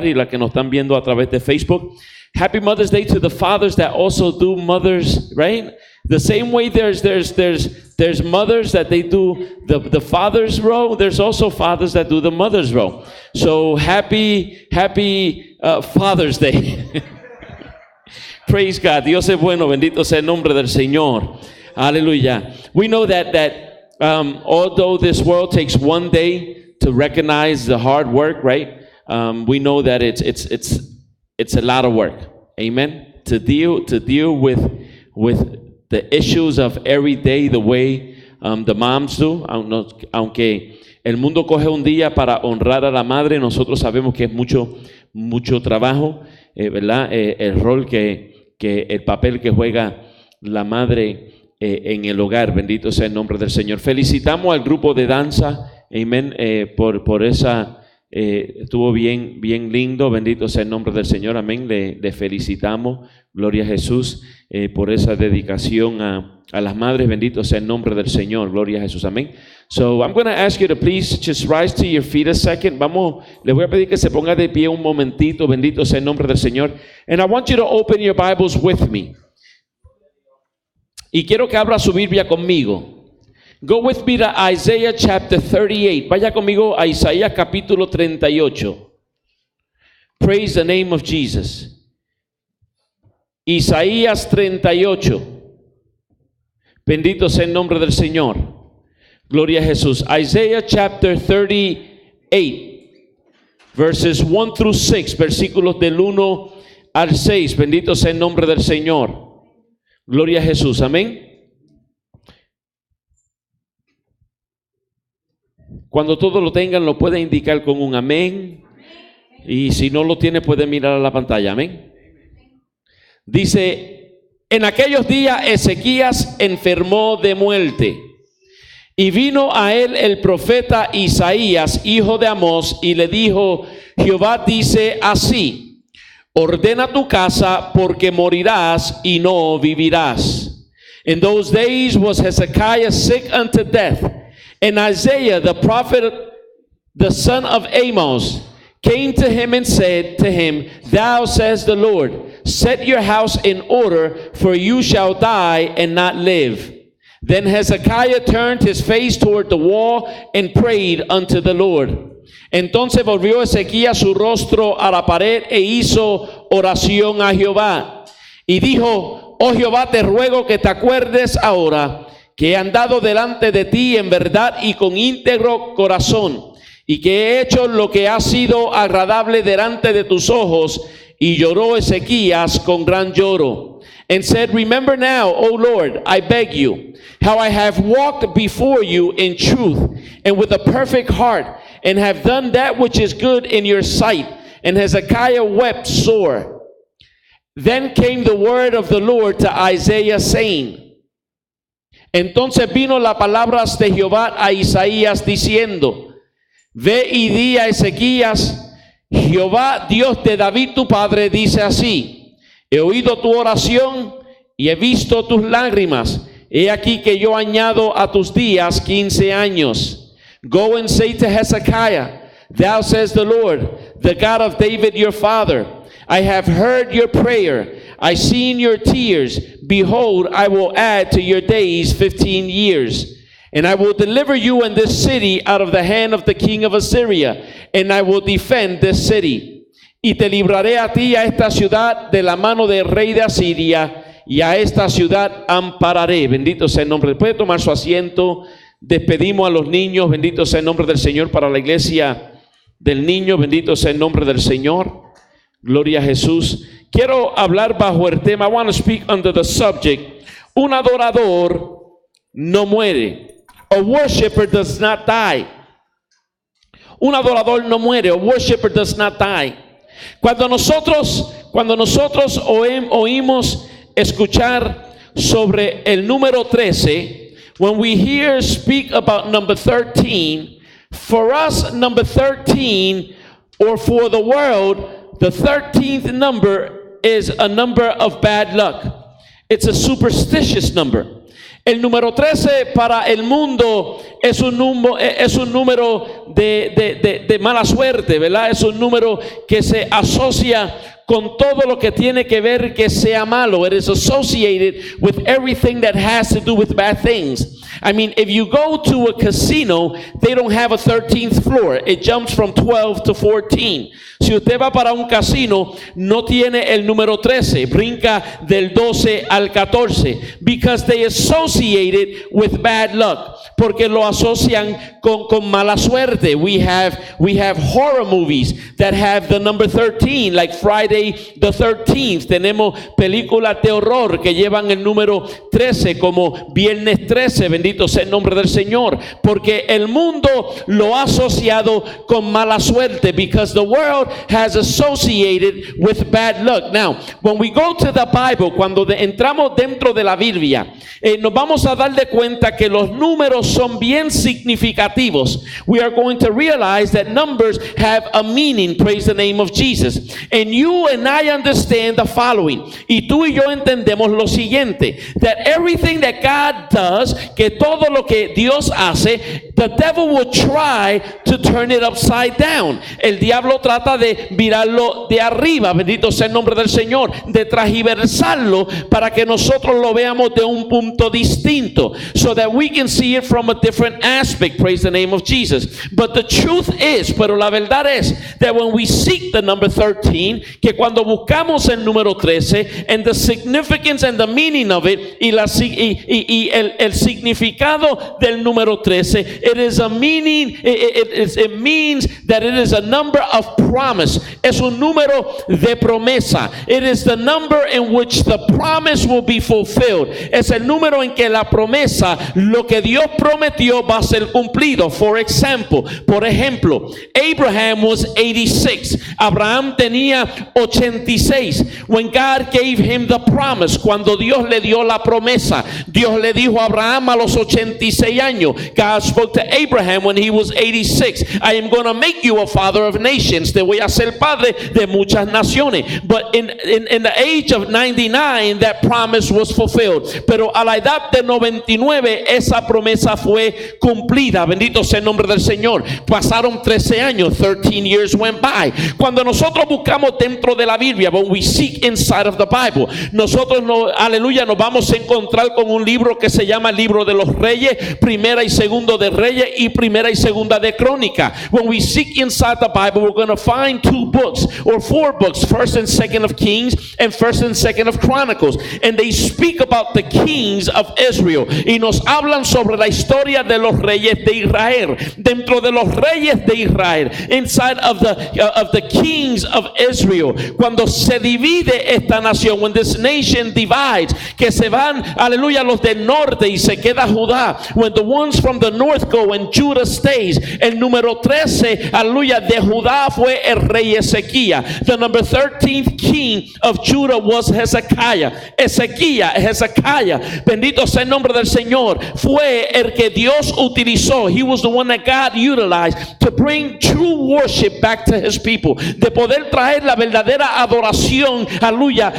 y las que nos están viendo a través de Facebook. Happy Mother's Day to the fathers that also do mothers, right? The same way there's mothers that they do the father's row, there's also fathers that do the mother's row. So happy Father's Day. Praise God. Dios es bueno, bendito sea el nombre del Señor. Hallelujah. We know that although this world takes one day to recognize the hard work, right? We know that it's a lot of work. Amen. To deal with the issues of every day the way the moms do. Aunque el mundo coge un día para honrar a la madre, nosotros sabemos que es mucho trabajo, ¿verdad? El rol el papel que juega la madre en el hogar. Bendito sea el nombre del Señor. Felicitamos al grupo de danza. Amén. Por esa estuvo bien lindo. Bendito sea el nombre del Señor. Amén. Le felicitamos. Gloria a Jesús por esa dedicación a las madres. Bendito sea el nombre del Señor. Gloria a Jesús. Amén. So I'm going to ask you to please just rise to your feet a second. Les voy a pedir que se ponga de pie un momentito. Bendito sea el nombre del Señor. And I want you to open your Bibles with me. Y quiero que abra su Biblia conmigo. Go with me to Isaiah chapter 38. Vaya conmigo a Isaías capítulo 38. Praise the name of Jesus. Isaías 38. Bendito sea el nombre del Señor. Gloria a Jesús. Isaiah chapter 38. Verses 1 through 6. Versículos del 1 al 6. Bendito sea el nombre del Señor. Gloria a Jesús. Amén. Cuando todos lo tengan, lo puede indicar con un amén. Y si no lo tiene, puede mirar a la pantalla. Amén. Dice: en aquellos días Ezequías enfermó de muerte, y vino a él el profeta Isaías, hijo de Amós, y le dijo: Jehová dice así: ordena tu casa, porque morirás y no vivirás. In those days was Hezekiah sick unto death. And Isaiah the prophet, the son of Amos, came to him and said to him, Thou says the Lord, set your house in order, for you shall die and not live. Then Hezekiah turned his face toward the wall and prayed unto the Lord. Entonces volvió Ezequías su rostro a la pared e hizo oración a Jehová. Y dijo: Oh Jehová, te ruego que te acuerdes ahora que he andado delante de ti en verdad y con íntegro corazón, y que he hecho lo que ha sido agradable delante de tus ojos. Y lloró Ezequías con gran lloro, and said, Remember now, O Lord, I beg you, how I have walked before you in truth and with a perfect heart, and have done that which is good in your sight. And Hezekiah wept sore. Then came the word of the Lord to Isaiah, saying, entonces vino la palabra de Jehová a Isaías diciendo: Ve y di a Ezequías: Jehová, Dios de David tu padre, dice así: he oído tu oración y he visto tus lágrimas. He aquí que yo añado a tus días 15 años. Go and say to Hezekiah, Thou says the Lord, the God of David your father, I have heard your prayer, I seen your tears. Behold, I will add to your days 15 years. And I will deliver you and this city out of the hand of the king of Assyria, and I will defend this city. Y te libraré a ti, a esta ciudad, de la mano del rey de Asiria, y a esta ciudad ampararé. Bendito sea el nombre. Puede tomar su asiento. Despedimos a los niños. Bendito sea el nombre del Señor para la iglesia del niño. Bendito sea el nombre del Señor. Gloria a Jesús. Quiero hablar bajo el tema. I want to speak under the subject: un adorador no muere. A worshiper does not die. Un adorador no muere. A worshiper does not die. Cuando nosotros oímos escuchar sobre el número 13, when we hear speak about number 13, for us number 13, or for the world, the 13th number is a number of bad luck. It's a superstitious number. El número 13 para el mundo es un número de mala suerte, ¿verdad? Es un número que se asocia con todo lo que tiene que ver que sea malo. It is associated with everything that has to do with bad things. I mean, if you go to a casino, they don't have a 13th floor. It jumps from 12 to 14. Si usted va para un casino, no tiene el número 13, brinca del 12 al 14, because they associate it with bad luck, porque lo asocian con mala suerte. We have horror movies that have the number 13, like Friday the 13th. Tenemos películas de horror que llevan el número 13, como Viernes 13, bendito sea el nombre del Señor, porque el mundo lo ha asociado con mala suerte, because the world has associated with bad luck. Now, when we go to the Bible, cuando entramos dentro de la Biblia, nos vamos a dar de cuenta que los números son bien significativos. We are going to realize that numbers have a meaning. Praise the name of Jesus. And you and I understand the following. Y tú y yo entendemos lo siguiente, that everything that God does, que todo lo que Dios hace, the devil will try to turn it upside down. El diablo trata de virarlo de arriba, bendito sea el nombre del Señor, de transversarlo para que nosotros lo veamos de un punto distinto, so that we can see it from a different aspect. Praise the name of Jesus. But the truth is, pero la verdad es, that when we seek the number 13, que cuando buscamos el número 13, and the significance and the meaning of it, y el significado del número 13, it is a meaning, it means that it is a number of promise. Es un número de promesa. It is the number in which the promise will be fulfilled. Es el número en que la promesa, lo que Dios prometió, va a ser cumplido. For example, por ejemplo, Abraham was 86. Abraham tenía 86. When God gave him the promise, cuando Dios le dio la promesa, Dios le dijo a Abraham a los 86 años. God spoke to Abraham when he was 86. I am going to make you a father of nations. Te voy a ser padre de muchas naciones. But in the age of 99, that promise was fulfilled. Pero a la edad de 99, esa promesa fue cumplida. Bendito sea el nombre del Señor. Pasaron 13 años. 13 years went by. Cuando nosotros buscamos dentro de la Biblia, when we seek inside of the Bible, nosotros aleluya, nos vamos a encontrar con un libro que se llama el libro de los Reyes, Primera y Segundo de Reyes y Primera y Segunda de Crónica. When we seek inside the Bible, we're going to find 2 books or 4 books, 1st and 2nd of Kings and 1st and 2nd of Chronicles, and they speak about the kings of Israel, y nos hablan sobre la historia de los reyes de Israel. Dentro de los reyes de Israel, inside of the kings of Israel, cuando se divide esta nación, when this nation divides, que se van, aleluya, los del norte y se queda Judá, when the ones from the north go and Judah stays, el número 13, aleluya, de Judá fue el rey Ezequías. The number 13th king of Judah was Hezekiah. Hezekiah, bendito sea el nombre del Señor, fue el que Dios utilizó. He was the one that God utilized to bring true worship back to his people, de poder traer la verdadera adoración, aleluya,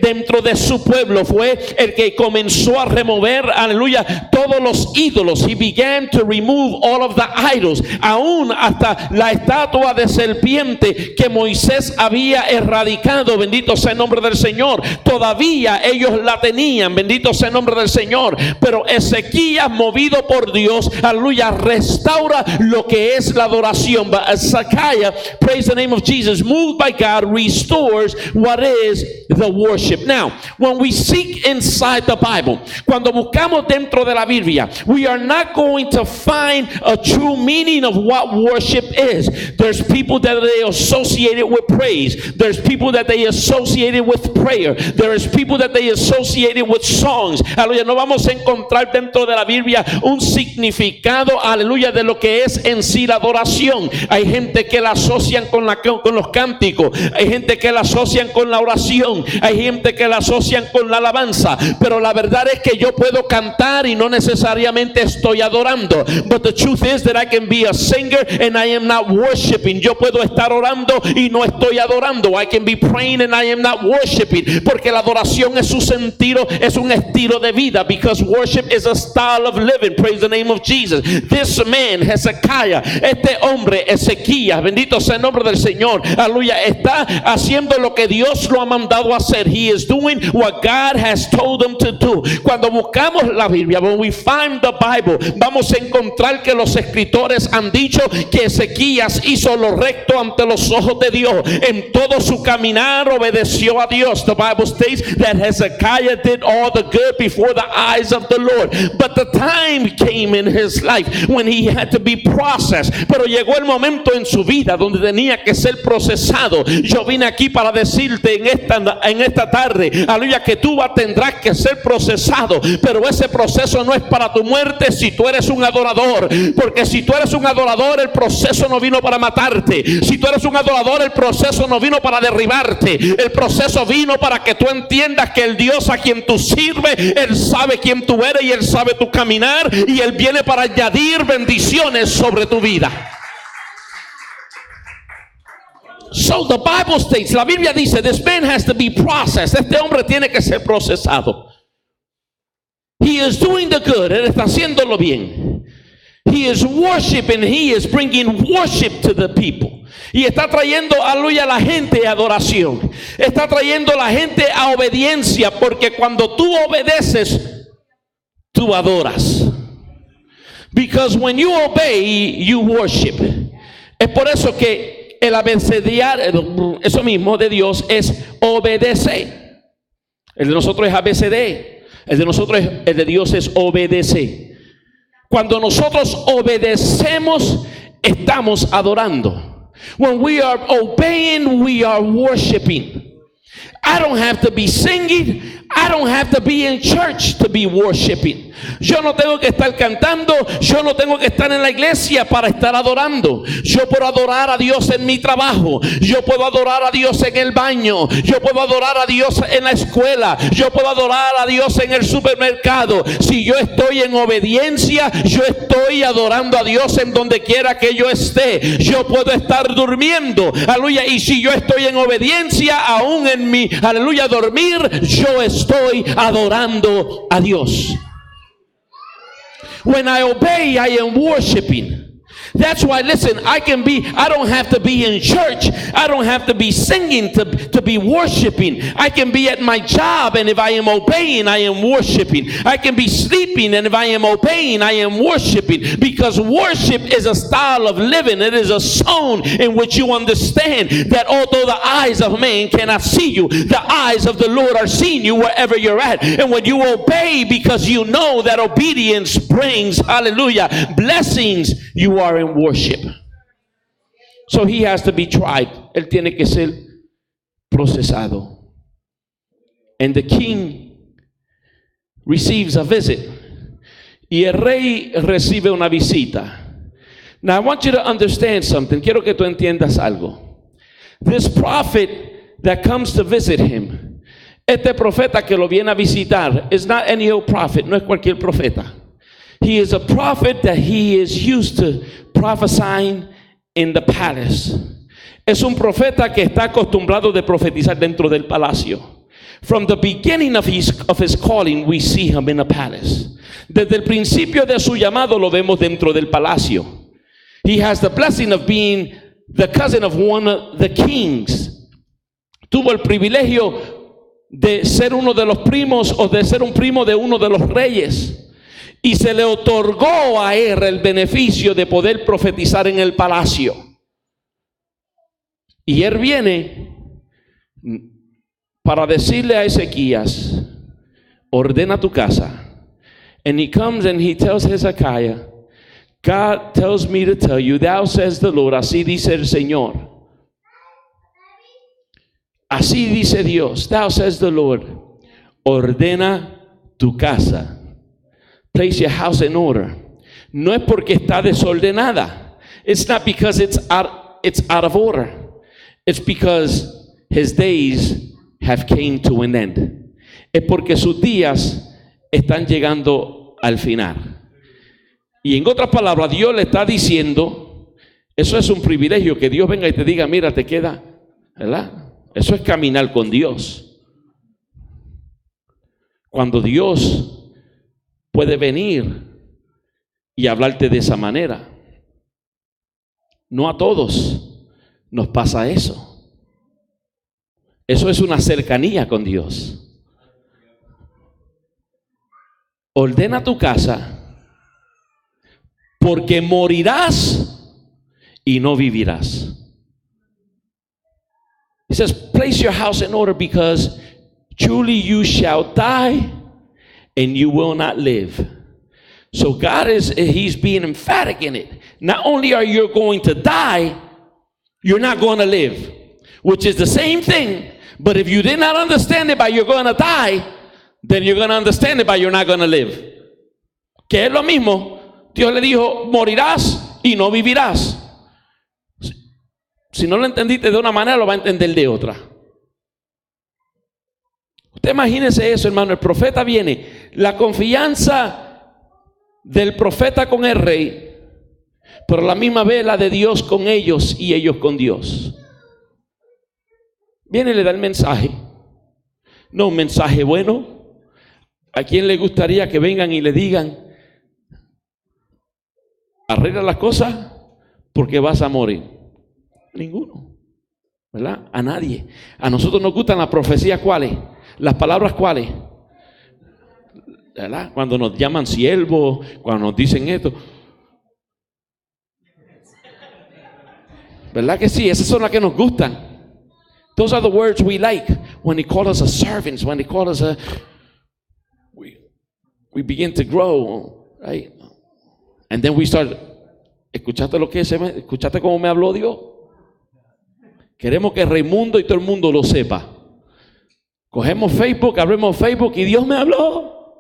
dentro de su pueblo. Fue el que comenzó a remover, aleluya, todos los ídolos. He began to remove all of the idols, aún hasta la estatua de serpiente que Moisés había erradicado, bendito sea el nombre del Señor. Todavía ellos la tenían, bendito sea el nombre del Señor. Pero Ezequías, movido por Dios, aleluya, restaura lo que es la adoración. But Hezekiah, praise the name of Jesus, moved by God, restores what is the worship. Now, when we seek inside the Bible, cuando buscamos dentro de la Biblia, we are not going to find a true meaning of what worship is. There's people that they associate it with praise. There's people that they associate it with prayer. There's people that they associate it with songs. Aleluya, no vamos a encontrar dentro de la Biblia un significado, aleluya, de lo que es en sí la adoración. Hay gente que la asocian con los cánticos. Hay gente que la asocian con la oración. Hay gente que la asocian con la alabanza. Pero la verdad es que yo puedo cantar y no necesariamente estoy adorando. But the truth is that I can be a singer and I am not worshiping. Yo puedo estar estar orando y no estoy adorando. I can be praying and I am not worshiping. Porque la adoración es su sentido, es un estilo de vida. Because worship is a style of living. Praise the name of Jesus. This man, Hezekiah, este hombre, Ezequías, bendito sea el nombre del Señor, aleluya, está haciendo lo que Dios lo ha mandado a hacer. He is doing what God has told him to do. Cuando buscamos la Biblia, when we find the Bible, vamos a encontrar que los escritores han dicho que Ezequías hizo lo recto ante los ojos de Dios. En todo su caminar obedeció a Dios. The Bible states that Hezekiah did all the good before the eyes of the Lord. But the time came in his life when he had to be processed. Pero llegó el momento en su vida donde tenía que ser procesado. Yo vine aquí para decirte en esta tarde, aleluya, que tú tendrás que ser procesado. Pero ese proceso no es para tu muerte si tú eres un adorador. Porque si tú eres un adorador, el proceso no vino para matarte. Si tú eres un adorador, el proceso no vino para derribarte. El proceso vino para que tú entiendas que el Dios a quien tú sirves, Él sabe quién tú eres y Él sabe tu caminar, y Él viene para añadir bendiciones sobre tu vida. So the Bible states, la Biblia dice, this man has to be processed. Este hombre tiene que ser procesado. He is doing the good. Él está haciéndolo bien. He is worshiping. He is bringing worship to the people. Y está trayendo, aleluya, a la gente a adoración. Está trayendo a la gente a obediencia. Porque cuando tú obedeces, tú adoras. Because when you obey, you worship. Es por eso que el abecedario, eso mismo de Dios, es obedecer. El de nosotros es ABCD. El de Dios es obedecer. Cuando nosotros obedecemos, estamos adorando. When we are obeying, we are worshiping. I don't have to be singing. I don't have to be in church to be worshiping. Yo no tengo que estar cantando. Yo no tengo que estar en la iglesia para estar adorando. Yo puedo adorar a Dios en mi trabajo. Yo puedo adorar a Dios en el baño. Yo puedo adorar a Dios en la escuela. Yo puedo adorar a Dios en el supermercado. Si yo estoy en obediencia, yo estoy adorando a Dios en donde quiera que yo esté. Yo puedo estar durmiendo, aleluya, y si yo estoy en obediencia, aún en mi, aleluya, dormir, yo estoy adorando a Dios. When I obey, I am worshiping. That's why, listen, I don't have to be in church. I don't have to be singing to be worshiping. I can be at my job, and if I am obeying, I am worshiping. I can be sleeping, and if I am obeying, I am worshiping. Because worship is a style of living. It is a zone in which you understand that although the eyes of man cannot see you, the eyes of the Lord are seeing you wherever you're at. And when you obey, because you know that obedience brings, hallelujah, blessings, you are in worship. So he has to be tried. Él tiene que ser procesado. And the king receives a visit. Y el rey recibe una visita. Now I want you to understand something. Quiero que tú entiendas algo. This prophet that comes to visit him, este profeta que lo viene a visitar, is not any old prophet. No es cualquier profeta. He is a prophet that he is used to prophesying in the palace. Es un profeta que está acostumbrado de profetizar dentro del palacio. From the beginning of his calling, we see him in a palace. Desde el principio de su llamado lo vemos dentro del palacio. He has the blessing of being the cousin of one of the kings. Tuvo el privilegio de ser uno de los primos, o de ser un primo de uno de los reyes. Y se le otorgó a él el beneficio de poder profetizar en el palacio. Y él viene para decirle a Ezequías, ordena tu casa. And he comes and he tells Hezekiah, God tells me to tell you, thou says the Lord, así dice el Señor. Así dice Dios, thou says the Lord, ordena tu casa. Place your house in order. No es porque está desordenada. It's not because it's out of order. It's because his days have came to an end. Es porque sus días están llegando al final. Y en otras palabras, Dios le está diciendo, Eso es un privilegio, que Dios venga y te diga, mira, te queda, ¿verdad? Eso es caminar con Dios. Cuando Dios puede venir y hablarte de esa manera. No a todos nos pasa eso. Eso es una cercanía con Dios. Ordena tu casa, porque morirás y no vivirás. He says, place your house in order, because truly you shall die and you will not live. So God he's being emphatic in it. Not only are you going to die, you're not going to live, which is the same thing. But if you did not understand it by you're going to die, then you're going to understand it by you're not going to live. Que es lo mismo. Dios le dijo, morirás y no vivirás. Si no lo entendiste de una manera, lo va a entender de otra. Usted imagínese eso, hermano. El profeta viene, la confianza del profeta con el rey, pero a la misma vez la de Dios con ellos y ellos con Dios. Viene y le da el mensaje. No un mensaje bueno. ¿A quién le gustaría que vengan y le digan, arregla las cosas porque vas a morir? Ninguno, ¿verdad? A nadie. A nosotros nos gustan las profecías, ¿cuáles? Las palabras, ¿cuáles? ¿Verdad? Cuando nos llaman siervos, cuando nos dicen esto. ¿Verdad que sí? Esas son las que nos gustan. Those are the words we like. When they call us a servants, when they call us we begin to grow, right? And then we start, ¿escuchaste lo que escuchaste cómo me habló Dios? Queremos que Raimundo y todo el mundo lo sepa. Cogemos Facebook, abrimos Facebook y Dios me habló.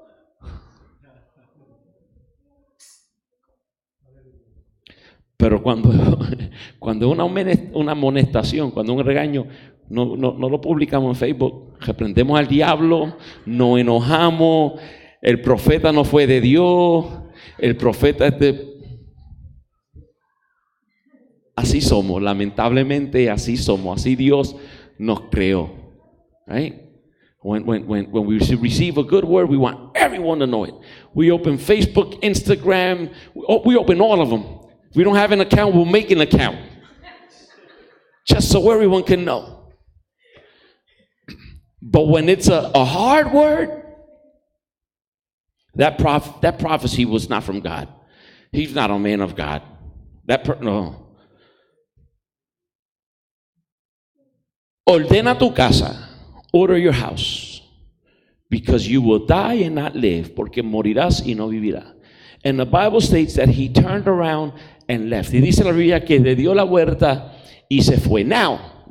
Pero cuando una amonestación, cuando un regaño, no lo publicamos en Facebook. Reprendemos al diablo, nos enojamos, el profeta no fue de Dios, el profeta es de... Así somos, lamentablemente así somos, así Dios nos creó. Right? When we receive a good word, we want everyone to know it. We open Facebook, Instagram, we open all of them. If we don't have an account, we'll make an account. Just so everyone can know. But when it's a hard word, that prophecy was not from God. He's not a man of God. No. Ordena tu casa, order your house, because you will die and not live, porque morirás y no vivirás. And the Bible states that he turned around and left. Y dice la Biblia que le dio la vuelta y se fue. Now,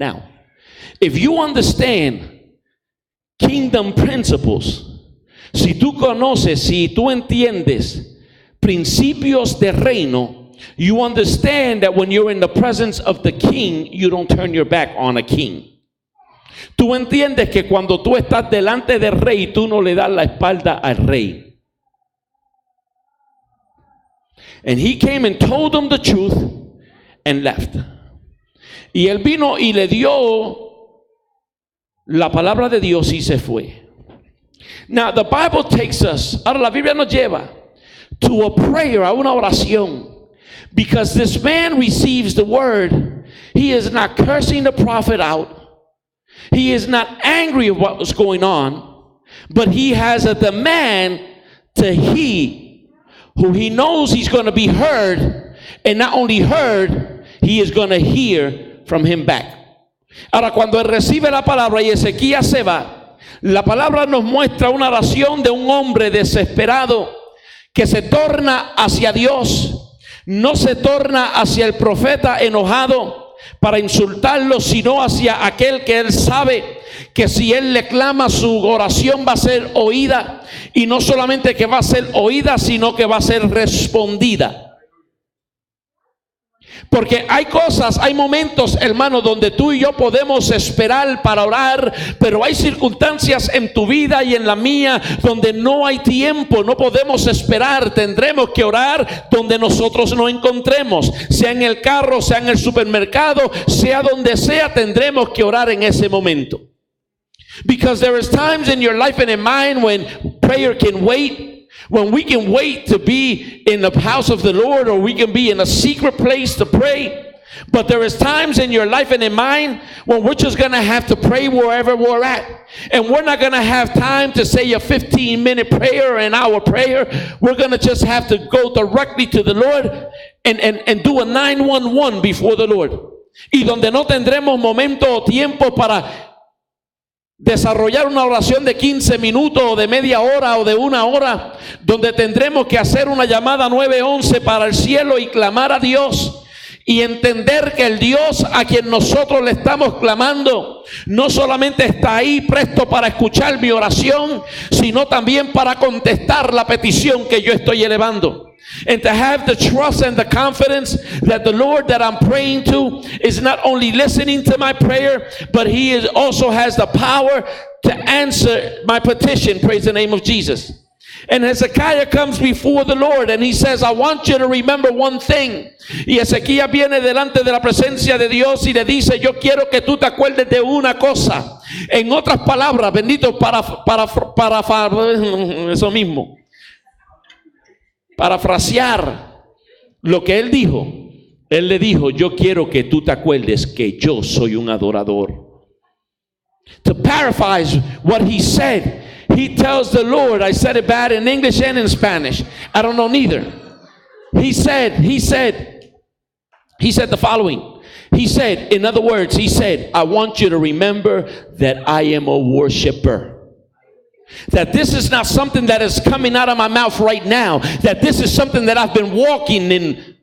if you understand kingdom principles, si tú conoces, si tú entiendes principios de reino, you understand that when you're in the presence of the king, you don't turn your back on a king. Tú entiendes que cuando tú estás delante del rey, tú no le das la espalda al rey. And he came and told them the truth and left. Y él vino y le dio la palabra de Dios y se fue. Now the Bible takes us, ahora la Biblia nos lleva to a prayer, a una oración. Because this man receives the word. He is not cursing the prophet out. He is not angry at what was going on. But he has a demand to he who he knows he's going to be heard. And not only heard, he is going to hear from him back. Ahora, cuando él recibe la palabra y Ezequías se va, la palabra nos muestra una oración de un hombre desesperado que se torna hacia Dios. No se torna hacia el profeta enojado para insultarlo, sino hacia aquel que él sabe que si él le clama, su oración va a ser oída. Y no solamente que va a ser oída, sino que va a ser respondida. Porque hay cosas, hay momentos, hermano, donde tú y yo podemos esperar para orar, pero hay circunstancias en tu vida y en la mía donde no hay tiempo, no podemos esperar. Tendremos que orar donde nosotros nos encontremos, sea en el carro, sea en el supermercado, sea donde sea, tendremos que orar en ese momento. Because there is times in your life and in mine when prayer can wait. When we can wait to be in the house of the Lord, or we can be in a secret place to pray. But there is times in your life and in mine when we're just going to have to pray wherever we're at. And we're not going to have time to say a 15-minute prayer or an hour prayer. We're going to just have to go directly to the Lord and do a 911 before the Lord. Y donde no tendremos momento o tiempo para desarrollar una oración de 15 minutos o de media hora o de una hora, donde tendremos que hacer una llamada 911 para el cielo y clamar a Dios y entender que el Dios a quien nosotros le estamos clamando no solamente está ahí presto para escuchar mi oración, sino también para contestar la petición que yo estoy elevando. And to have the trust and the confidence that the Lord that I'm praying to is not only listening to my prayer, but He also has the power to answer my petition. Praise the name of Jesus. And Hezekiah comes before the Lord and he says, I want you to remember one thing. Y Ezequías viene delante de la presencia de Dios y le dice, yo quiero que tú te acuerdes de una cosa. En otras palabras, bendito, eso mismo. Parafrasear lo que él dijo. Él le dijo, yo quiero que tú te acuerdes que yo soy un adorador. To paraphrase what he said, he tells the Lord, I said it bad in English and in Spanish, I don't know neither. He said the following. He said, in other words, he said, I want you to remember that I am a worshiper. That this is not something that is coming out of my mouth right now. That this is something that I've been walking in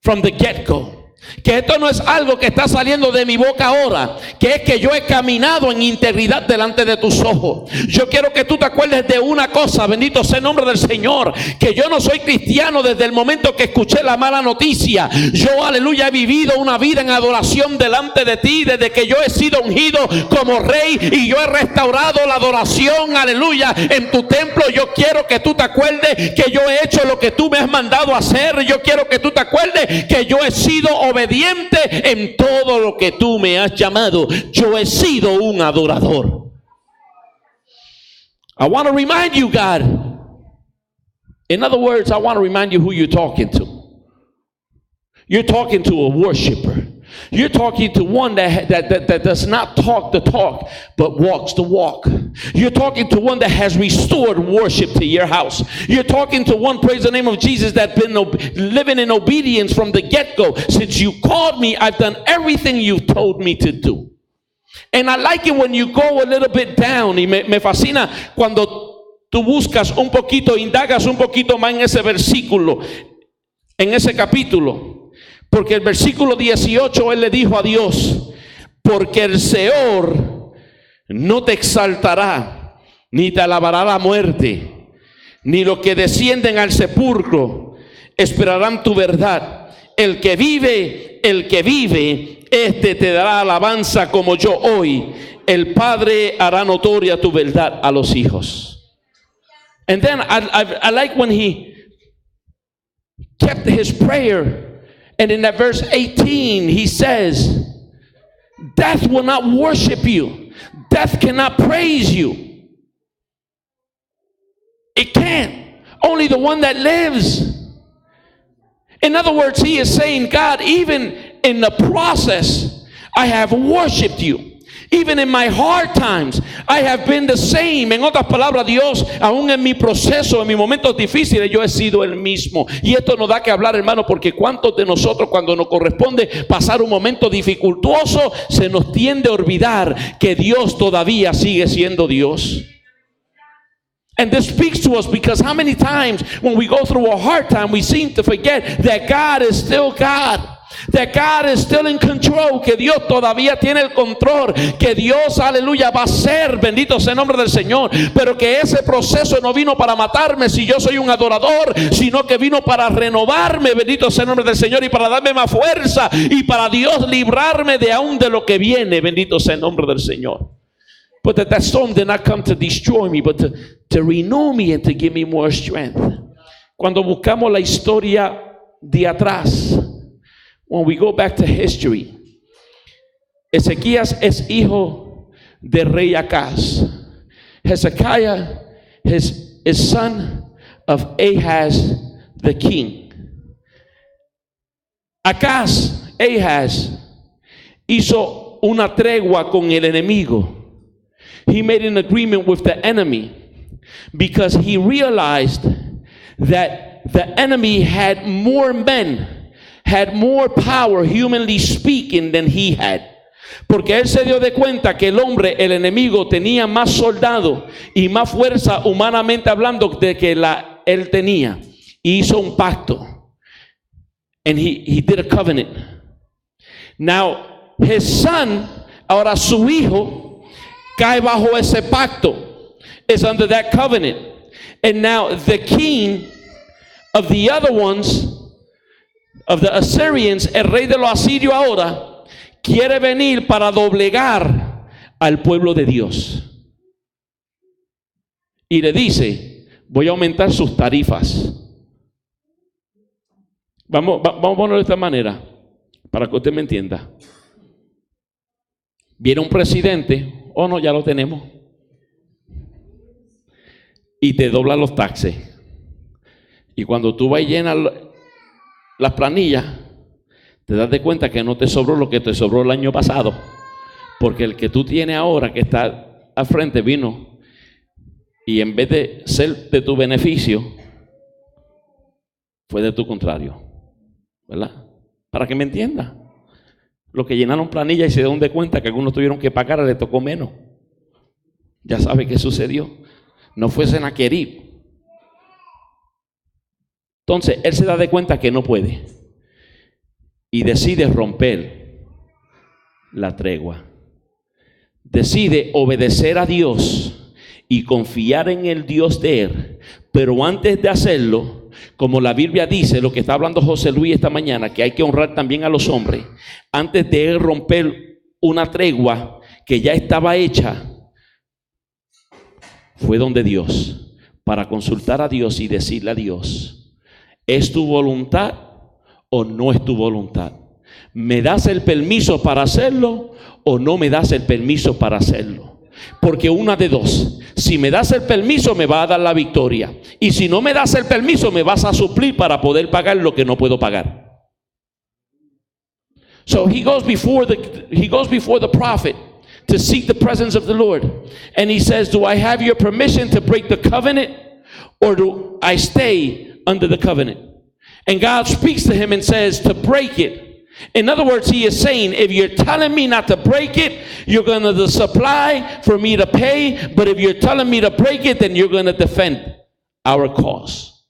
from the get-go. Que esto no es algo que está saliendo de mi boca ahora, que es que yo he caminado en integridad delante de tus ojos. Yo quiero que tú te acuerdes de una cosa, bendito sea el nombre del Señor, que yo no soy cristiano desde el momento que escuché la mala noticia. Yo, aleluya, he vivido una vida en adoración delante de ti desde que yo he sido ungido como rey y yo he restaurado la adoración, aleluya, en tu templo. Yo quiero que tú te acuerdes que yo he hecho lo que tú me has mandado hacer. Yo quiero que tú te acuerdes que yo he sido obediente en todo lo que tú me has llamado. Yo he sido un adorador. I want to remind you, God. In other words, I want to remind you who you're talking to. You're talking to a worshiper. You're talking to one that does not talk the talk, but walks the walk. You're talking to one that has restored worship to your house. You're talking to one, praise the name of Jesus, that's been living in obedience from the get-go. Since you called me, I've done everything you've told me to do. And I like it when you go a little bit down. Y me fascina cuando tú buscas un poquito, indagas un poquito más en ese versículo, en ese capítulo. Porque el versículo 18, él le dijo a Dios, porque el Señor no te exaltará, ni te alabará la muerte, ni los que descienden al sepulcro esperarán tu verdad. El que vive, este te dará alabanza como yo hoy. El Padre hará notoria tu verdad a los hijos. And then I like when he kept his prayer. And in that verse 18, he says, death will not worship you. Death cannot praise you. It can't. Only the one that lives. In other words, he is saying, God, even in the process, I have worshiped you. Even in my hard times, I have been the same. En otras palabras, Dios, aún en mi proceso, en mis momentos difíciles, yo he sido el mismo. Y esto nos da que hablar, hermano, porque cuántos de nosotros, cuando nos corresponde pasar un momento dificultuoso, se nos tiende a olvidar que Dios todavía sigue siendo Dios. And this speaks to us because how many times when we go through a hard time, we seem to forget that God is still God. That God is still in control, que Dios todavía tiene el control, que Dios, aleluya, va a ser, bendito sea el nombre del Señor, pero que ese proceso no vino para matarme si yo soy un adorador, sino que vino para renovarme, bendito sea el nombre del Señor, y para darme más fuerza, y para Dios librarme de aún de lo que viene, bendito sea el nombre del Señor. But that storm did not come to destroy me, but to renew me and to give me more strength. Cuando buscamos la historia de atrás, when we go back to history, Ezequías es hijo de rey Acaz. Hezekiah is son of Ahaz the king. Acaz hizo una tregua con el enemigo. He made an agreement with the enemy because he realized that the enemy had more men, had more power, humanly speaking, than he had. Porque él se dio de cuenta que el hombre, el enemigo, tenía más soldados y más fuerza humanamente hablando de que él tenía. Y hizo un pacto. And he did a covenant. Now, his son, ahora su hijo, cae bajo ese pacto, is under that covenant. And now the king of the other ones, of the Assyrians, el rey de los asirios ahora, quiere venir para doblegar al pueblo de Dios. Y le dice, voy a aumentar sus tarifas. Vamos a ponerlo de esta manera, para que usted me entienda. Viene un presidente, o no, ya lo tenemos, y te dobla los taxes. Y cuando tú vas y llenas las planillas, te das de cuenta que no te sobró lo que te sobró el año pasado, porque el que tú tienes ahora, que está al frente, vino y en vez de ser de tu beneficio, fue de tu contrario, ¿verdad? Para que me entienda. Los que llenaron planilla y se dieron de cuenta que algunos tuvieron que pagar, le tocó menos. Ya sabe qué sucedió. No fue Senaquerib. Entonces, él se da de cuenta que no puede. Y decide romper la tregua. Decide obedecer a Dios y confiar en el Dios de él. Pero antes de hacerlo, como la Biblia dice, lo que está hablando José Luis esta mañana, que hay que honrar también a los hombres, antes de él romper una tregua que ya estaba hecha, fue donde Dios, para consultar a Dios y decirle a Dios, ¿es tu voluntad o no es tu voluntad? ¿Me das el permiso para hacerlo o no me das el permiso para hacerlo? Porque una de dos, si me das el permiso me va a dar la victoria, y si no me das el permiso me vas a suplir para poder pagar lo que no puedo pagar. So he goes before the prophet to seek the presence of the Lord, and he says, do I have your permission to break the covenant, or do I stay under the covenant? And God speaks to him and says to break it. In other words, he is saying, if you're telling me not to break it, you're going to supply for me to pay. But if you're telling me to break it, then you're going to defend our cause.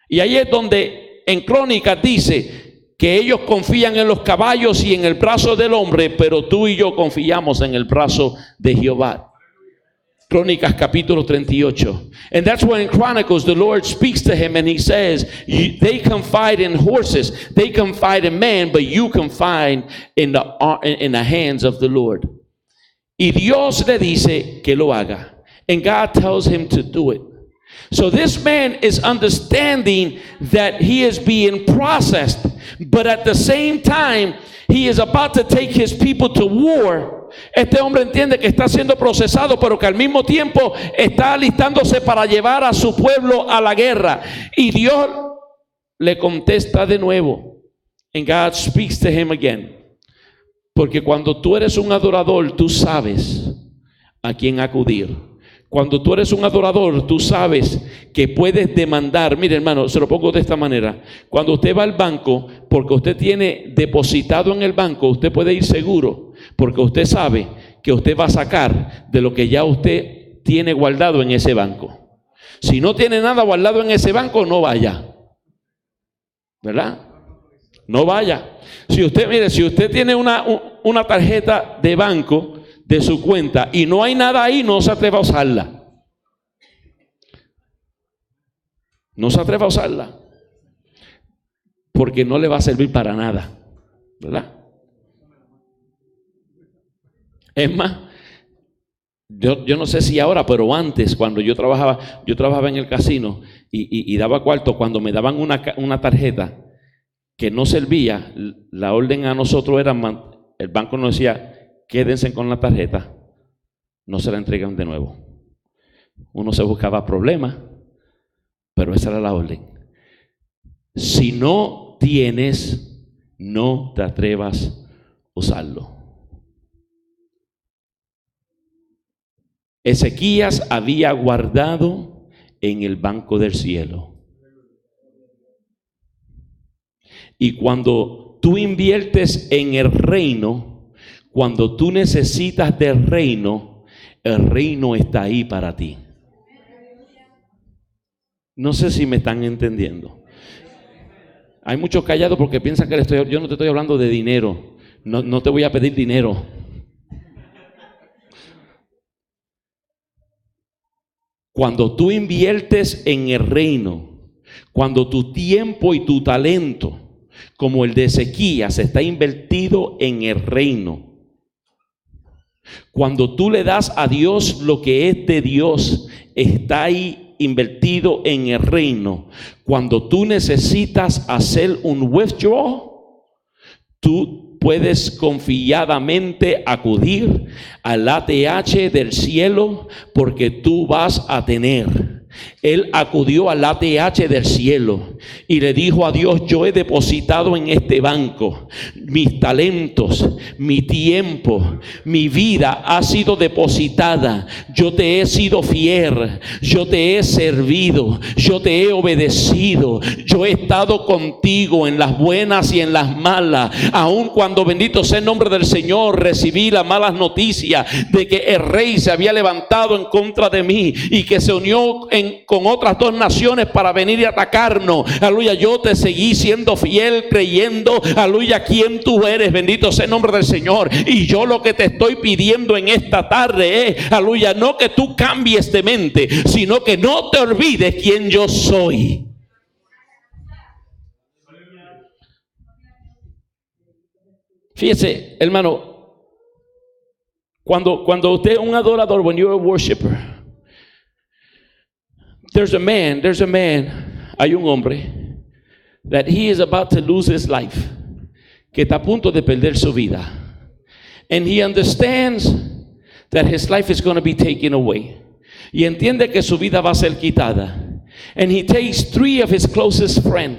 Y ahí es donde en Crónicas dice que ellos confían en los caballos y en el brazo del hombre, pero tú y yo confiamos en el brazo de Jehová. Crónicas capítulo 38. And that's where in Chronicles the Lord speaks to him and he says, they confide in horses, they confide in man, but you confide in the hands of the Lord. Y Dios le dice que lo haga. And God tells him to do it. So this man is understanding that he is being processed, but at the same time, he is about to take his people to war. Este hombre entiende que está siendo procesado, pero que al mismo tiempo está alistándose para llevar a su pueblo a la guerra. Y Dios le contesta de nuevo. And God speaks to him again. Porque cuando tú eres un adorador, tú sabes a quién acudir. Cuando tú eres un adorador, tú sabes que puedes demandar. Mire, hermano, se lo pongo de esta manera. Cuando usted va al banco, porque usted tiene depositado en el banco, usted puede ir seguro, porque usted sabe que usted va a sacar de lo que ya usted tiene guardado en ese banco. Si no tiene nada guardado en ese banco, no vaya, ¿verdad? No vaya. Si usted, mire, si usted tiene una tarjeta de banco de su cuenta y no hay nada ahí, no se atreva a usarla. No se atreva a usarla. Porque no le va a servir para nada. ¿Verdad? Es más, yo no sé si ahora, pero antes, cuando yo trabajaba en el casino y daba cuarto, cuando me daban una tarjeta que no servía, la orden a nosotros era, el banco nos decía, quédense con la tarjeta, no se la entregan de nuevo. Uno se buscaba problemas, pero esa era la orden. Si no tienes, no te atrevas a usarlo. Ezequías había guardado en el banco del cielo. Y cuando tú inviertes en el reino, cuando tú necesitas del reino, el reino está ahí para ti. No sé si me están entendiendo. Hay muchos callados porque piensan que yo no te estoy hablando de dinero. No te voy a pedir dinero. Cuando tú inviertes en el reino, cuando tu tiempo y tu talento, como el de Ezequías, está invertido en el reino, cuando tú le das a Dios lo que es de Dios, está ahí invertido en el reino. Cuando tú necesitas hacer un withdrawal, tú puedes confiadamente acudir al ATH del cielo, porque tú vas a tener. Él acudió al ATH del cielo y le dijo a Dios: yo he depositado en este banco mis talentos, mi tiempo, mi vida ha sido depositada. Yo te he sido fiel, yo te he servido, yo te he obedecido, yo he estado contigo en las buenas y en las malas. Aun cuando, bendito sea el nombre del Señor, recibí las malas noticias de que el rey se había levantado en contra de mí y que se unió con otras dos naciones para venir y atacarnos. Aleluya, yo te seguí siendo fiel, creyendo, aleluya, quién tú eres. Bendito sea el nombre del Señor. Y yo lo que te estoy pidiendo en esta tarde es, aleluya, no que tú cambies de mente, sino que no te olvides quién yo soy. Fíjese, hermano, cuando usted es un adorador, when you're a worshiper, there's a man, hay un hombre, that he is about to lose his life, que está a punto de perder su vida. And he understands that his life is going to be taken away. Y entiende que su vida va a ser quitada. And he takes 3 of his closest friends.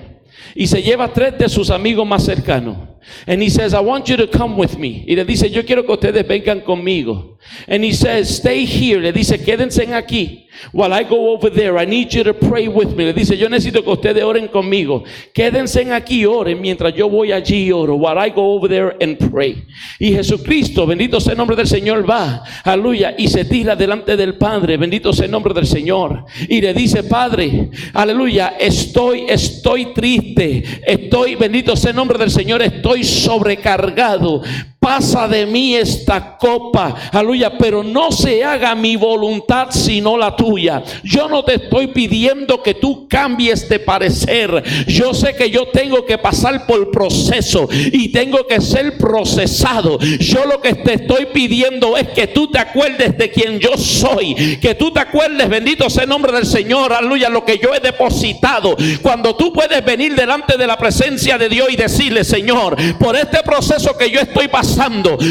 Y se lleva 3 de sus amigos más cercanos. And he says, I want you to come with me. Y le dice, yo quiero que ustedes vengan conmigo. And he says, stay here. Le dice, quédense aquí. While I go over there, I need you to pray with me. Le dice, yo necesito que ustedes oren conmigo. Quédense aquí, oren mientras yo voy allí y oro. While I go over there and pray. Y Jesucristo, bendito sea el nombre del Señor, va, aleluya, y se tira delante del Padre. Bendito sea el nombre del Señor. Y le dice, Padre, aleluya, estoy triste. Bendito sea el nombre del Señor, estoy sobrecargado. Pasa de mí esta copa, aleluya, pero no se haga mi voluntad sino la tuya. Yo no te estoy pidiendo que tú cambies de parecer. Yo sé que yo tengo que pasar por proceso y tengo que ser procesado. Yo lo que te estoy pidiendo es que tú te acuerdes de quien yo soy, que tú te acuerdes, bendito sea el nombre del Señor, aleluya, lo que yo he depositado. Cuando tú puedes venir delante de la presencia de Dios y decirle, Señor, por este proceso que yo estoy pasando,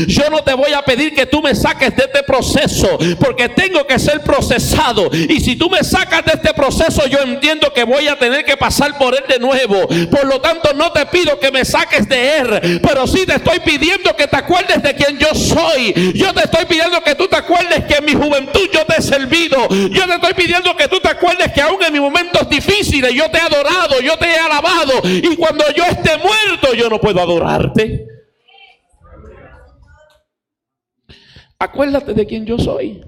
yo no te voy a pedir que tú me saques de este proceso, porque tengo que ser procesado. Y si tú me sacas de este proceso, yo entiendo que voy a tener que pasar por él de nuevo. Por lo tanto, no te pido que me saques de él, pero sí te estoy pidiendo que te acuerdes de quien yo soy. Yo te estoy pidiendo que tú te acuerdes que en mi juventud yo te he servido. Yo te estoy pidiendo que tú te acuerdes que aún en mis momentos difíciles yo te he adorado, yo te he alabado. Y cuando yo esté muerto, yo no puedo adorarte. Acuérdate de quién yo soy.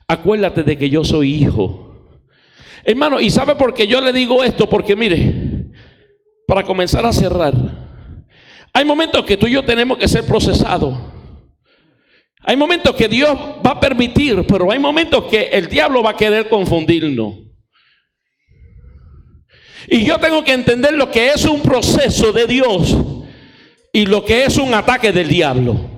Acuérdate de que yo soy hijo. Hermano, ¿y sabe por qué yo le digo esto? Porque mire, para comenzar a cerrar, hay momentos que tú y yo tenemos que ser procesados. Hay momentos que Dios va a permitir, pero hay momentos que el diablo va a querer confundirnos. Y yo tengo que entender lo que es un proceso de Dios y lo que es un ataque del diablo.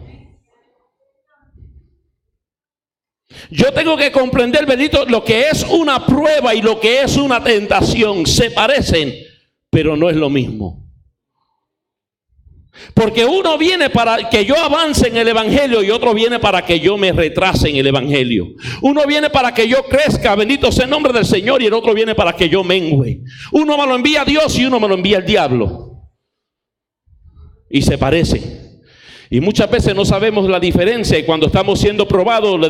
Yo tengo que comprender, bendito, lo que es una prueba y lo que es una tentación. Se parecen, pero no es lo mismo. Porque uno viene para que yo avance en el evangelio y otro viene para que yo me retrase en el evangelio. Uno viene para que yo crezca, bendito sea el nombre del Señor, y el otro viene para que yo mengüe. Uno me lo envía Dios y uno me lo envía el diablo. Y se parecen. Y muchas veces no sabemos la diferencia, y cuando estamos siendo probados le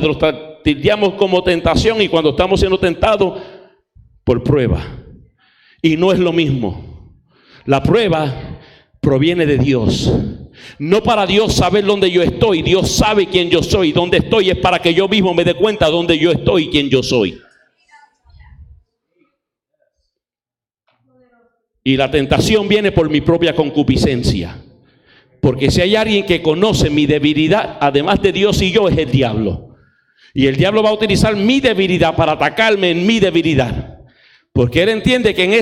tildamos como tentación, y cuando estamos siendo tentados por prueba. Y no es lo mismo. La prueba proviene de Dios. No para Dios saber dónde yo estoy. Dios sabe quién yo soy. Dónde estoy es para que yo mismo me dé cuenta dónde yo estoy y quién yo soy. Y la tentación viene por mi propia concupiscencia. Porque si hay alguien que conoce mi debilidad, además de Dios y yo, es el diablo. Y el diablo va a utilizar mi debilidad para atacarme en mi debilidad. Porque él entiende que en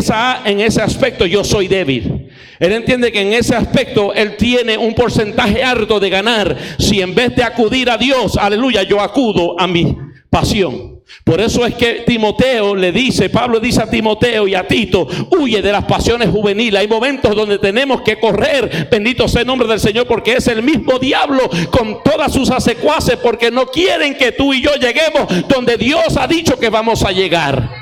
ese aspecto yo soy débil. Él entiende que en ese aspecto él tiene un porcentaje alto de ganar. Si en vez de acudir a Dios, aleluya, yo acudo a mi pasión. Por eso es que Timoteo le dice, Pablo dice a Timoteo y a Tito, huye de las pasiones juveniles. Hay momentos donde tenemos que correr, bendito sea el nombre del Señor, porque es el mismo diablo con todas sus secuaces, porque no quieren que tú y yo lleguemos donde Dios ha dicho que vamos a llegar.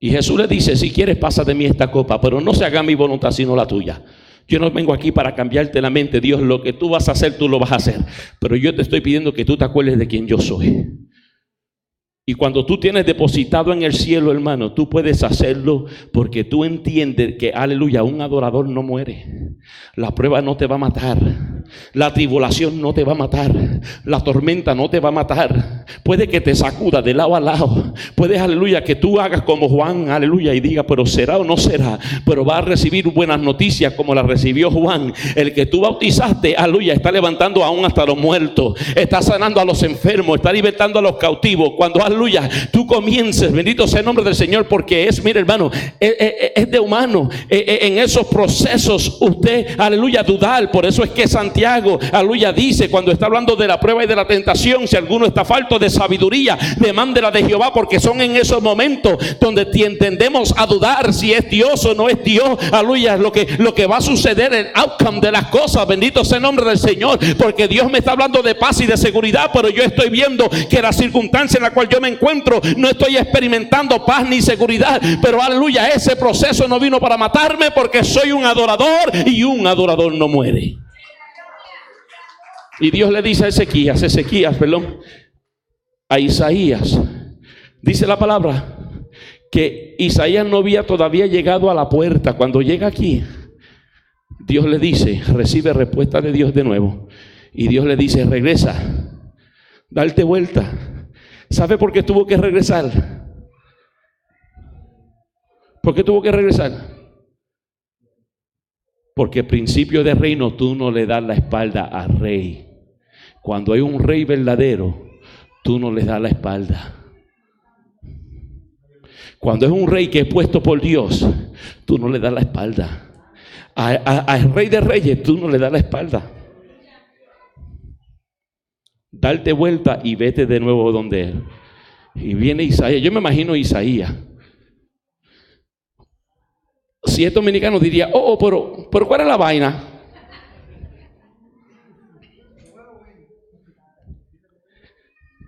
Y Jesús le dice, si quieres pasa de mí esta copa, pero no se haga mi voluntad sino la tuya. Yo no vengo aquí para cambiarte la mente, Dios, lo que tú vas a hacer, tú lo vas a hacer. Pero yo te estoy pidiendo que tú te acuerdes de quién yo soy. Y cuando tú tienes depositado en el cielo, hermano, tú puedes hacerlo porque tú entiendes que, aleluya, un adorador no muere. La prueba no te va a matar. La tribulación no te va a matar. La tormenta no te va a matar. Puede que te sacuda de lado a lado. Puedes, aleluya, que tú hagas como Juan, aleluya, y diga, pero será o no será. Pero va a recibir buenas noticias como las recibió Juan. El que tú bautizaste, aleluya, está levantando aún hasta los muertos. Está sanando a los enfermos. Está libertando a los cautivos. Cuando, aleluya, tú comiences, bendito sea el nombre del Señor, porque es, mire hermano, es de humano en esos procesos usted, aleluya, dudar. Por eso es que Santiago, aleluya, dice cuando está hablando de la prueba y de la tentación, si alguno está falto de sabiduría, demándela de Jehová, porque son en esos momentos donde tendemos a dudar si es Dios o no es Dios, aleluya, lo que va a suceder, el outcome de las cosas, bendito sea el nombre del Señor, porque Dios me está hablando de paz y de seguridad, pero yo estoy viendo que la circunstancia en la cual yo me encuentro, no estoy experimentando paz ni seguridad, pero aleluya, ese proceso no vino para matarme, porque soy un adorador y un adorador no muere. Y Dios le dice a Ezequías, a Isaías, dice la palabra que Isaías no había todavía llegado a la puerta. Cuando llega aquí, Dios le dice, recibe respuesta de Dios de nuevo, y Dios le dice, regresa, darte vuelta. ¿Sabe por qué tuvo que regresar? ¿Por qué tuvo que regresar? Porque principio de reino tú no le das la espalda al rey. Cuando hay un rey verdadero, tú no le das la espalda. Cuando es un rey que es puesto por Dios, tú no le das la espalda. Al rey de reyes, tú no le das la espalda. Darte vuelta y vete de nuevo donde él. Y viene Isaías. Yo me imagino Isaías. Si es dominicano diría, pero ¿cuál es la vaina?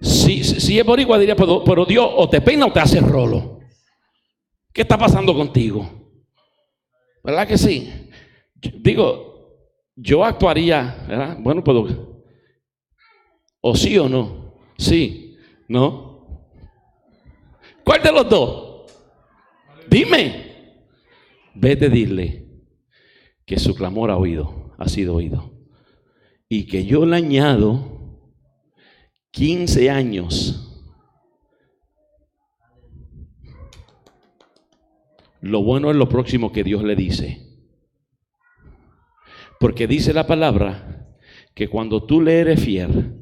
Si es boricua diría, pero Dios o te peina o te hace rolo. ¿Qué está pasando contigo? ¿Verdad que sí? Yo actuaría, ¿verdad? Bueno, pero o sí o no. Sí, ¿no? ¿Cuál de los dos? Dime. Vete, dile que su clamor ha sido oído. Y que yo le añado 15 años Lo bueno es lo próximo que Dios le dice. Porque dice la palabra que cuando tú le eres fiel,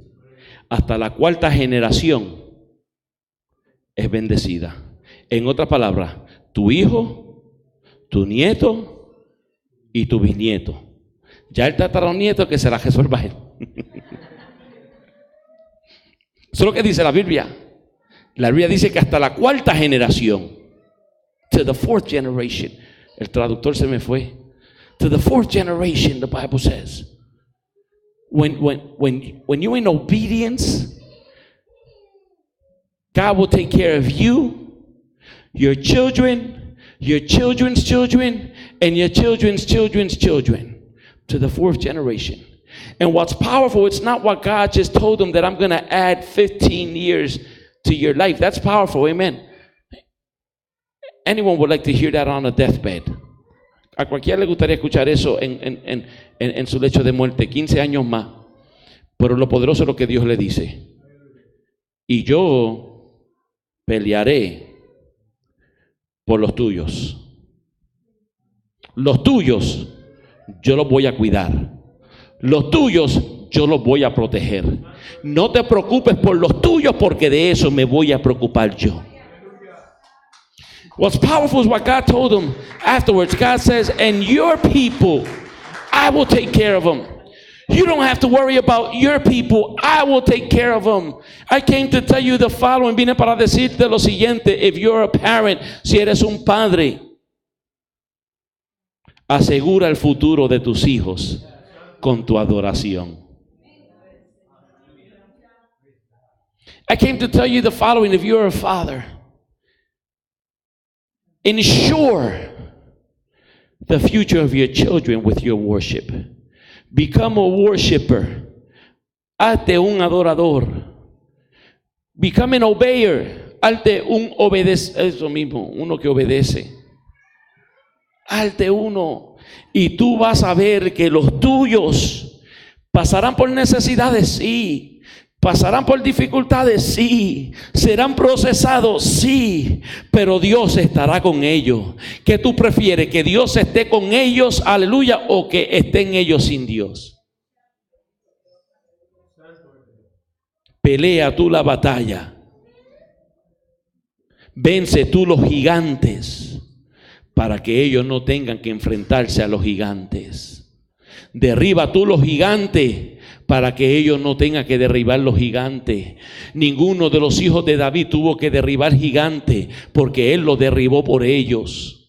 hasta la cuarta generación es bendecida. En otras palabras, tu hijo, tu nieto y tu bisnieto. Ya el tataranieto que se la resuelva él. Eso es lo que dice la Biblia. La Biblia dice que hasta la cuarta generación. To the fourth generation. El traductor se me fue. To the fourth generation, the Bible says. When you're in obedience, God will take care of you, your children, your children's children, and your children's children's children. To the fourth generation. And what's powerful, it's not what God just told them that I'm going to add 15 years to your life. That's powerful, amen. Anyone would like to hear that on a deathbed. A cualquiera le gustaría escuchar eso en su lecho de muerte, 15 años más. Pero lo poderoso es lo que Dios le dice. Y yo pelearé por los tuyos. Los tuyos yo los voy a cuidar. Los tuyos yo los voy a proteger. No te preocupes por los tuyos, porque de eso me voy a preocupar yo. What's powerful is what God told them afterwards. God says, and your people, I will take care of them. You don't have to worry about your people. I will take care of them. I came to tell you the following. Vine para decirte lo siguiente. If you're a parent, si eres un padre, asegura el futuro de tus hijos con tu adoración. I came to tell you the following. If you're a father, ensure the future of your children with your worship. Become a worshiper. Hazte un adorador. Become an obeyer. Hazte un obedecedor. Eso mismo, uno que obedece. Hazte uno. Y tú vas a ver que los tuyos pasarán por necesidades, sí. Pasarán por dificultades, sí. Serán procesados, sí. Pero Dios estará con ellos. ¿Qué tú prefieres? ¿Que Dios esté con ellos, aleluya, o que estén ellos sin Dios? Pelea tú la batalla. Vence tú los gigantes, para que ellos no tengan que enfrentarse a los gigantes. Derriba tú los gigantes, para que ellos no tengan que derribar los gigantes. Ninguno de los hijos de David tuvo que derribar gigantes, porque él lo derribó por ellos.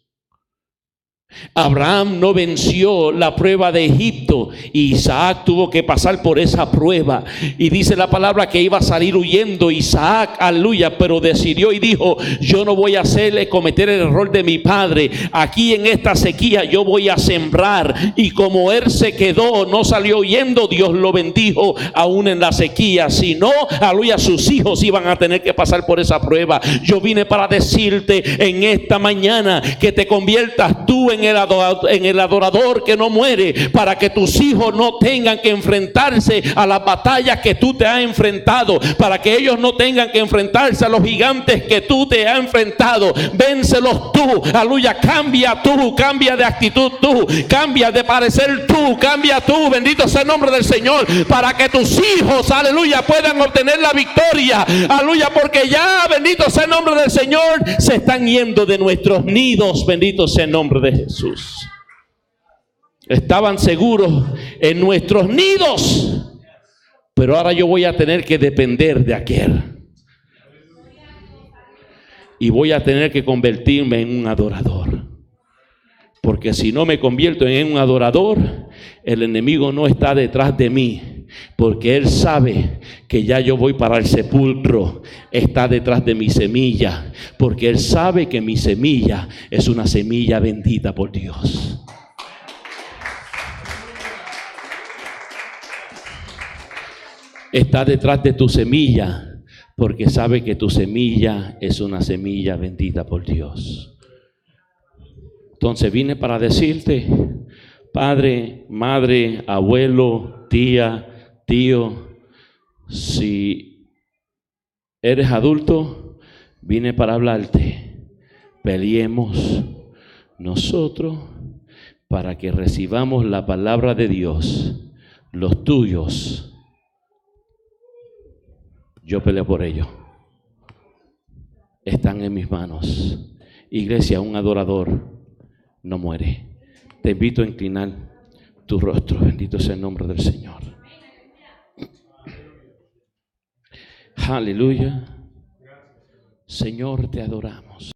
Abraham no venció la prueba de Egipto, y Isaac tuvo que pasar por esa prueba. Y dice la palabra que iba a salir huyendo Isaac, aleluya, pero decidió y dijo: yo no voy a hacerle cometer el error de mi padre. Aquí en esta sequía yo voy a sembrar. Y como él se quedó, no salió huyendo, Dios lo bendijo aún en la sequía. Si no, aleluya, sus hijos iban a tener que pasar por esa prueba. Yo vine para decirte en esta mañana que te conviertas tú en el adorador que no muere, para que tus hijos no tengan que enfrentarse a las batallas que tú te has enfrentado, para que ellos no tengan que enfrentarse a los gigantes que tú te has enfrentado. Véncelos tú, aleluya. Cambia tú, cambia de actitud tú, cambia de parecer tú, cambia tú, bendito sea el nombre del Señor, para que tus hijos, aleluya, puedan obtener la victoria, aleluya, porque ya, bendito sea el nombre del Señor, se están yendo de nuestros nidos, bendito sea el nombre de Jesús. Estaban seguros en nuestros nidos, pero ahora yo voy a tener que depender de aquel, y voy a tener que convertirme en un adorador, porque si no me convierto en un adorador, el enemigo no está detrás de mí, porque él sabe que ya yo voy para el sepulcro. Está detrás de mi semilla, porque él sabe que mi semilla es una semilla bendita por Dios. Está detrás de tu semilla, porque sabe que tu semilla es una semilla bendita por Dios. Entonces vine para decirte, padre, madre, abuelo, tía, tío, si eres adulto, vine para hablarte. Peleemos Nosotros, para que recibamos la palabra de Dios, los tuyos, yo peleo por ellos. Están en mis manos. Iglesia, un adorador no muere. Te invito a inclinar tu rostro. Bendito sea el nombre del Señor. Aleluya. Señor, te adoramos.